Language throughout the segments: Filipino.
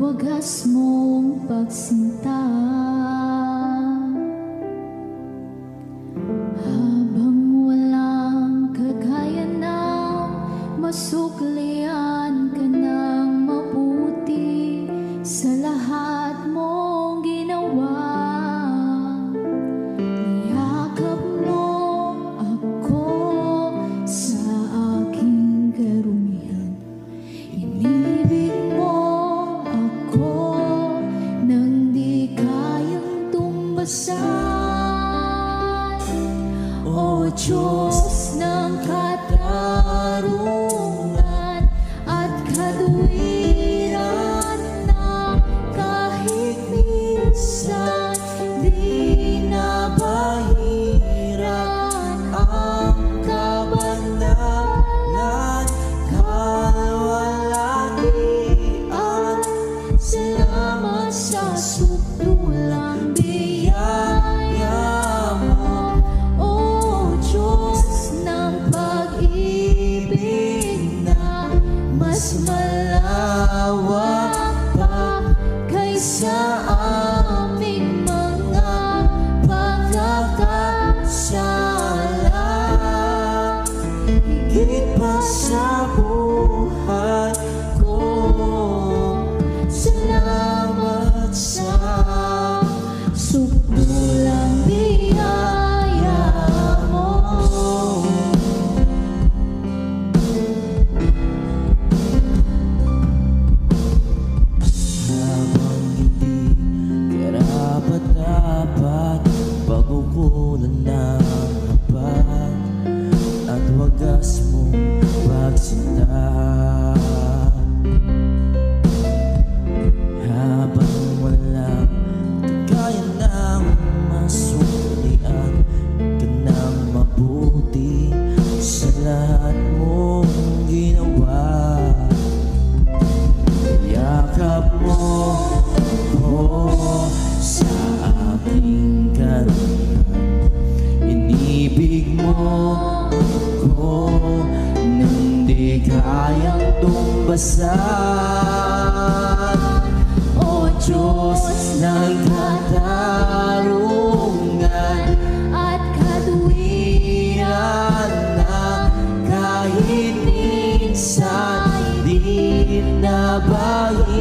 wagas mong pagsinta. Habang walang kagaya ng masuklian ka ng mabuti sa lahat mong ginawa. Niyakap mo ako sa aking karumihan. Inibig mo ako nang di kayang tumbasan. O Diyos ng katarungan at katuwiran na kahit minsan di nabahiran ang kabandalan, kalwalhatian. Salamat sa sukdulang biyaya mo, O Diyos ng pag-ibig na mas malawak pa kaysa aming mga pagkakasala. Higit pa sa buhay ko, salamat sa sukdulang biyaya mo. Habang hindi karapat-dapat, pagkukulan ng habag at wagas mong pagsinta. Habang walang kagaya ng masuklian ka ng mabuti sa lahat mong ginawa. Yakap mo ako sa aking karumihan. Inibig mo ako nang di kayang tumbasan. O Diyos ng katarungan At katuwiran na kahit minsan di nabahiran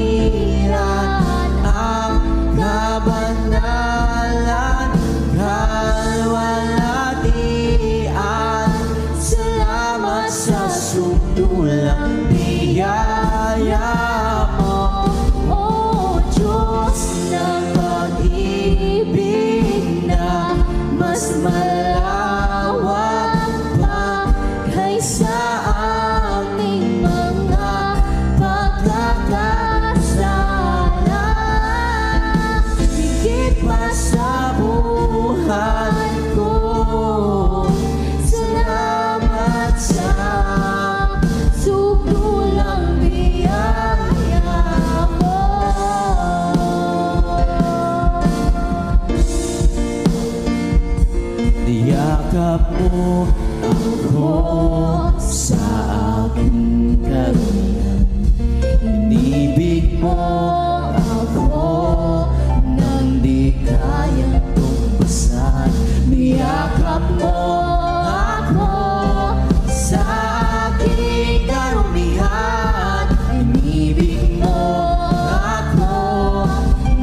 ang kabandalan, kalwalhatian. Salamat sa sukdulang biyaya mo, O Diyos ng pag-ibig na mas malawak pa kaysa aming mga pagkakasala. higit pa sa buhay ko. Salamat sa sukdulang biyaya mo. Niyakap mo ako sa aking karumihan. Inibig mo ako nang di kayang tumbasan. Niyakap mo ako sa aking karumihan. Inibig mo ako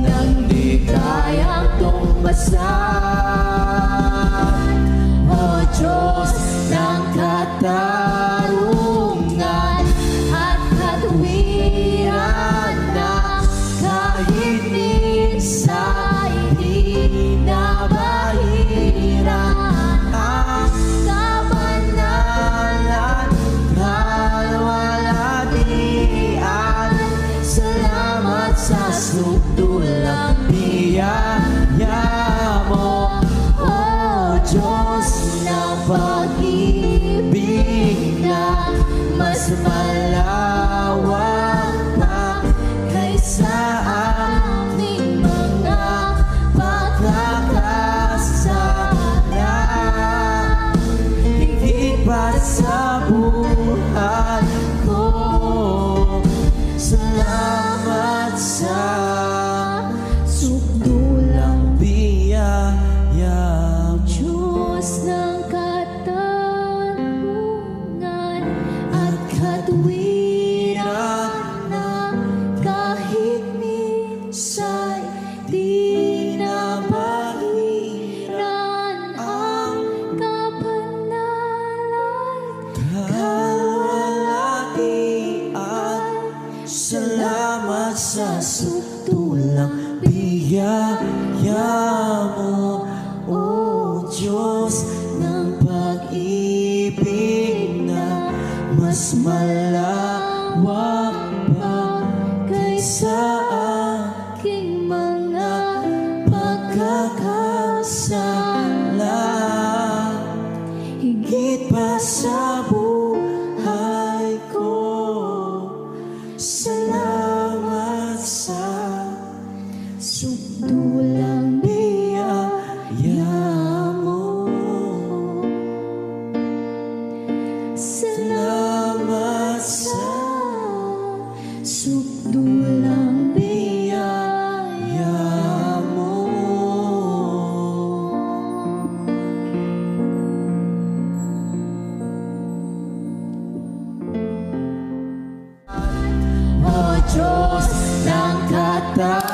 nang di kayang tumbasan. O Diyos ng katarungan At katuwiran na kahit minsan di nabahiran ang kabandalan, kalwalhatian. Salamat sa sukdulang biyaya mo, O Diyos ng pag-ibig na mas malawak pa kaysa aming mga pagkakasala. Higit pa sa buhay ko, salamat sa Salamat sa sukdulang biyaya mo, O Diyos ng pag-ibig na mas malawak pa kaysa Aking mga pagkakasala. Higit pa sa buhay ko, salamat sa sukdulang biyaya mo. Salamat sa sukdulang biyaya mo. O Diyos ng kata